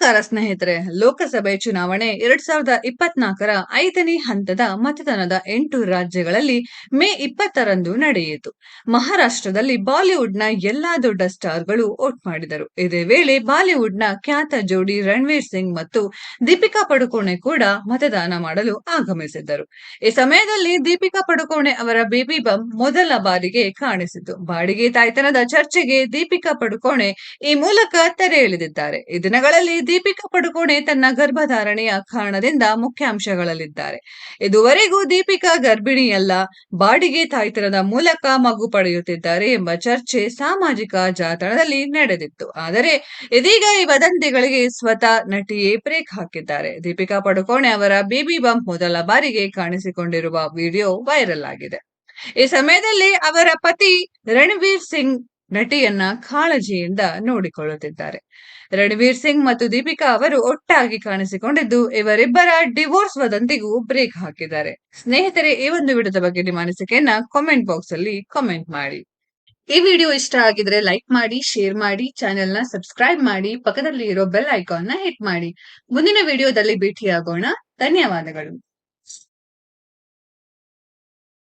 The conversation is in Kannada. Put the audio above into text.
ನಮಸ್ಕಾರ ಸ್ನೇಹಿತರೆ. ಲೋಕಸಭೆ ಚುನಾವಣೆ 2024ರ 5ನೇ ಹಂತದ ಮತದಾನದ 8 ರಾಜ್ಯಗಳಲ್ಲಿ ಮೇ 20ರಂದು ನಡೆಯಿತು. ಮಹಾರಾಷ್ಟ್ರದಲ್ಲಿ ಬಾಲಿವುಡ್ನ ಎಲ್ಲಾ ದೊಡ್ಡ ಸ್ಟಾರ್ಗಳು ವೋಟ್ ಮಾಡಿದರು. ಇದೇ ವೇಳೆ ಬಾಲಿವುಡ್ನ ಖ್ಯಾತ ಜೋಡಿ ರಣವೀರ್ ಸಿಂಗ್ ಮತ್ತು ದೀಪಿಕಾ ಪಡುಕೋಣೆ ಕೂಡ ಮತದಾನ ಮಾಡಲು ಆಗಮಿಸಿದ್ದರು. ಈ ಸಮಯದಲ್ಲಿ ದೀಪಿಕಾ ಪಡುಕೋಣೆ ಅವರ ಬೇಬಿ ಬಂಪ್ ಮೊದಲ ಬಾರಿಗೆ ಕಾಣಿಸಿತು. ಬಾಡಿಗೆ ತಾಯ್ತನದ ಚರ್ಚೆಗೆ ದೀಪಿಕಾ ಪಡುಕೋಣೆ ಈ ಮೂಲಕ ತೆರೆ ಎಳೆದಿದ್ದಾರೆ. ಈ ದಿನಗಳಲ್ಲಿ ದೀಪಿಕಾ ಪಡುಕೋಣೆ ತನ್ನ ಗರ್ಭಧಾರಣೆಯ ಕಾರಣದಿಂದ ಮುಖ್ಯಾಂಶಗಳಲ್ಲಿದ್ದಾರೆ. ಇದುವರೆಗೂ ದೀಪಿಕಾ ಗರ್ಭಿಣಿಯಲ್ಲ, ಬಾಡಿಗೆ ತಾಯ್ತನದ ಮೂಲಕ ಮಗು ಪಡೆಯುತ್ತಿದ್ದಾರೆ ಎಂಬ ಚರ್ಚೆ ಸಾಮಾಜಿಕ ಜಾಲತಾಣದಲ್ಲಿ ನಡೆದಿತ್ತು. ಆದರೆ ಇದೀಗ ಈ ವದಂತಿಗಳಿಗೆ ಸ್ವತಃ ನಟಿಯೇ ಬ್ರೇಕ್ ಹಾಕಿದ್ದಾರೆ. ದೀಪಿಕಾ ಪಡುಕೋಣೆ ಅವರ ಬೇಬಿ ಬಂಪ್ ಮೊದಲ ಬಾರಿಗೆ ಕಾಣಿಸಿಕೊಂಡಿರುವ ವಿಡಿಯೋ ವೈರಲ್ ಆಗಿದೆ. ಈ ಸಮಯದಲ್ಲಿ ಅವರ ಪತಿ ರಣವೀರ್ ಸಿಂಗ್ ನಟಿಯನ್ನ ಕಾಳಜಿಯಿಂದ ನೋಡಿಕೊಳ್ಳುತ್ತಿದ್ದಾರೆ. ರಣವೀರ್ ಸಿಂಗ್ ಮತ್ತು ದೀಪಿಕಾ ಅವರು ಒಟ್ಟಾಗಿ ಕಾಣಿಸಿಕೊಂಡಿದ್ದು ಇವರಿಬ್ಬರ ಡಿವೋರ್ಸ್ ವದಂತಿಗೂ ಬ್ರೇಕ್ ಹಾಕಿದ್ದಾರೆ. ಸ್ನೇಹಿತರೆ, ಈ ಒಂದು ವಿಡಿಯೋದ ಬಗ್ಗೆ ನಿಮ್ಮ ಅನಿಸಿಕೆಯನ್ನ ಕಾಮೆಂಟ್ ಬಾಕ್ಸ್ ಅಲ್ಲಿ ಕಾಮೆಂಟ್ ಮಾಡಿ. ಈ ವಿಡಿಯೋ ಇಷ್ಟ ಆಗಿದ್ರೆ ಲೈಕ್ ಮಾಡಿ, ಶೇರ್ ಮಾಡಿ, ಚಾನೆಲ್ ನ ಸಬ್ಸ್ಕ್ರೈಬ್ ಮಾಡಿ, ಪಕ್ಕದಲ್ಲಿ ಇರೋ ಬೆಲ್ ಐಕಾನ್ ನ ಹಿಟ್ ಮಾಡಿ. ಮುಂದಿನ ವಿಡಿಯೋದಲ್ಲಿ ಭೇಟಿಯಾಗೋಣ. ಧನ್ಯವಾದಗಳು.